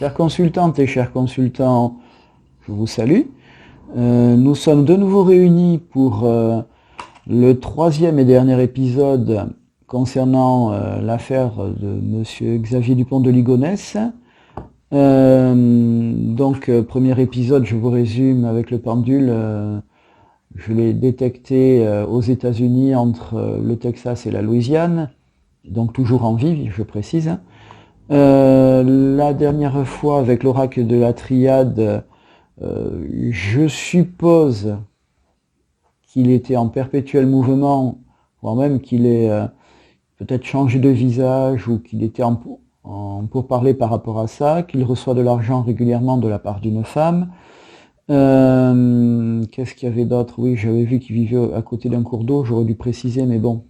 Chères consultantes et chers consultants, je vous salue. Nous sommes de nouveau réunis pour le troisième et dernier épisode concernant l'affaire de Monsieur Xavier Dupont de Ligonnès. Premier épisode, je vous résume avec le pendule. Je l'ai détecté aux États-Unis entre le Texas et la Louisiane, donc toujours en vie, je précise. La dernière fois, avec l'oracle de la triade, je suppose qu'il était en perpétuel mouvement, voire même qu'il ait peut-être changé de visage ou qu'il était en pourparlers par rapport à ça, qu'il reçoit de l'argent régulièrement de la part d'une femme. Qu'est-ce qu'il y avait d'autre? Oui, j'avais vu qu'il vivait à côté d'un cours d'eau, j'aurais dû préciser, mais bon,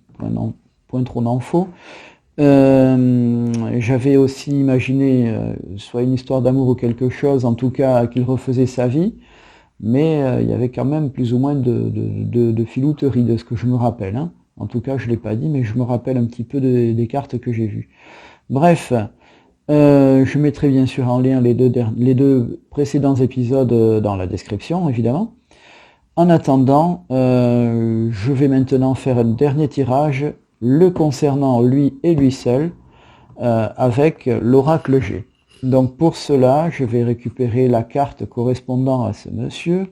point trop n'en faut. J'avais aussi imaginé soit une histoire d'amour ou quelque chose, en tout cas qu'il refaisait sa vie, mais il y avait quand même plus ou moins de filouterie de ce que je me rappelle. Hein. En tout cas, je ne l'ai pas dit, mais je me rappelle un petit peu des cartes que j'ai vues. Bref, je mettrai bien sûr en lien les deux précédents épisodes dans la description, évidemment. En attendant, je vais maintenant faire un dernier tirage, le concernant lui et lui seul, avec l'oracle G. Donc pour cela, je vais récupérer la carte correspondant à ce monsieur.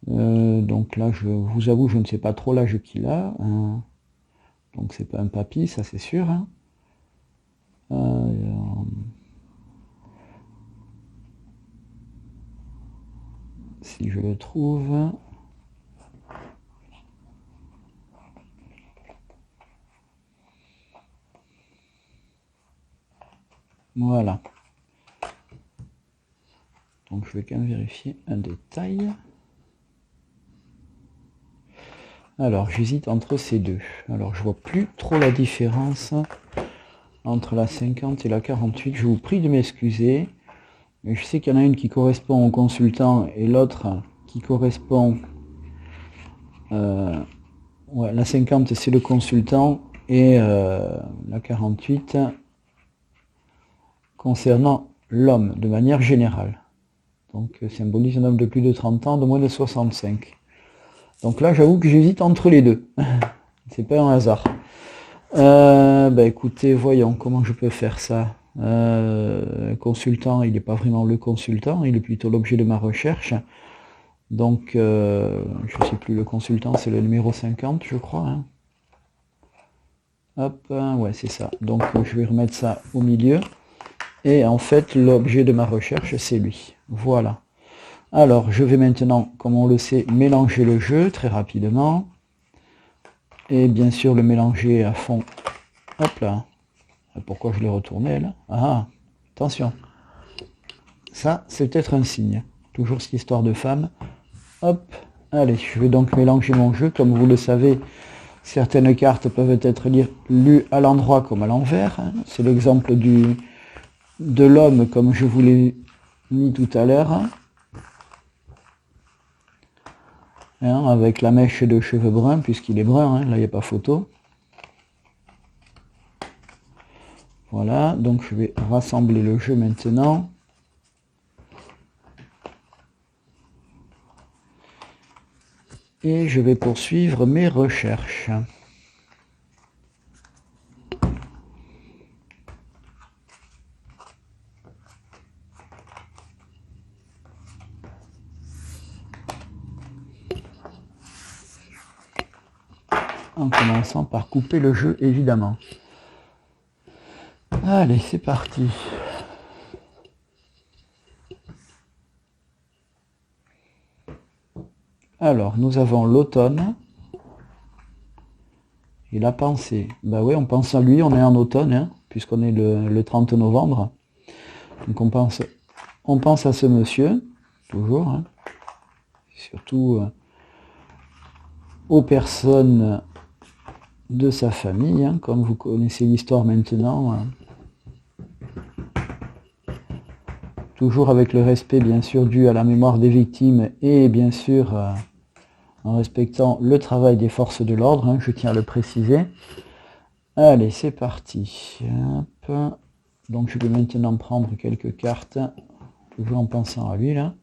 Donc là, je vous avoue, je ne sais pas trop l'âge qu'il a. Hein. Donc c'est pas un papy, ça c'est sûr. Hein. Si je le trouve... Voilà. Donc je vais quand même vérifier un détail. Alors j'hésite entre ces deux. Alors je vois plus trop la différence entre la 50 et la 48. Je vous prie de m'excuser. Mais je sais qu'il y en a une qui correspond au consultant et l'autre qui correspond... ouais, la 50 c'est le consultant et la 48 concernant l'homme de manière générale. Donc symbolise un homme de plus de 30 ans, de moins de 65. Donc là j'avoue que j'hésite entre les deux. C'est pas un hasard. Écoutez, voyons comment je peux faire ça. Consultant, il n'est pas vraiment le consultant, il est plutôt l'objet de ma recherche. Donc je ne sais plus, le consultant c'est le numéro 50 je crois. Hein. Hop, ouais c'est ça. Donc je vais remettre ça au milieu. Et en fait, l'objet de ma recherche, c'est lui. Voilà. Alors, je vais maintenant, comme on le sait, mélanger le jeu très rapidement. Et bien sûr, le mélanger à fond. Hop là. Pourquoi je l'ai retourné, là? Ah, attention. Ça, c'est peut-être un signe. Toujours cette histoire de femme. Hop. Allez, je vais donc mélanger mon jeu. Comme vous le savez, certaines cartes peuvent être lues à l'endroit comme à l'envers. C'est l'exemple de l'homme, comme je vous l'ai mis tout à l'heure, hein, avec la mèche de cheveux bruns, puisqu'il est brun, hein, là il n'y a pas photo. Voilà, donc je vais rassembler le jeu maintenant. Et je vais poursuivre mes recherches. En commençant par couper le jeu, évidemment. Allez, c'est parti. Alors, nous avons l'automne. Et la pensée. Bah oui, on pense à lui, on est en automne, hein, puisqu'on est le 30 novembre. Donc on pense à ce monsieur, toujours. Hein, surtout aux personnes de sa famille, hein, comme vous connaissez l'histoire maintenant. Hein. Toujours avec le respect bien sûr dû à la mémoire des victimes et bien sûr en respectant le travail des forces de l'ordre, hein, je tiens à le préciser. Allez, c'est parti. Hop. Donc je vais maintenant prendre quelques cartes, toujours en pensant à lui là.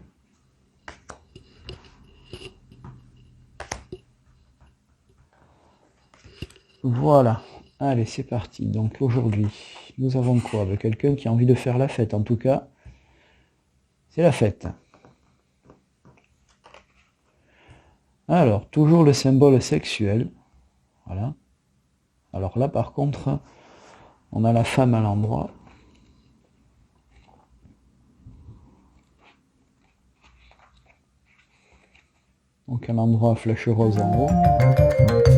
Voilà, allez c'est parti. Donc aujourd'hui, nous avons quoi? Quelqu'un qui a envie de faire la fête, en tout cas, c'est la fête. Alors, toujours le symbole sexuel, voilà. Alors là par contre, on a la femme à l'endroit. Donc un endroit flèche rose en haut.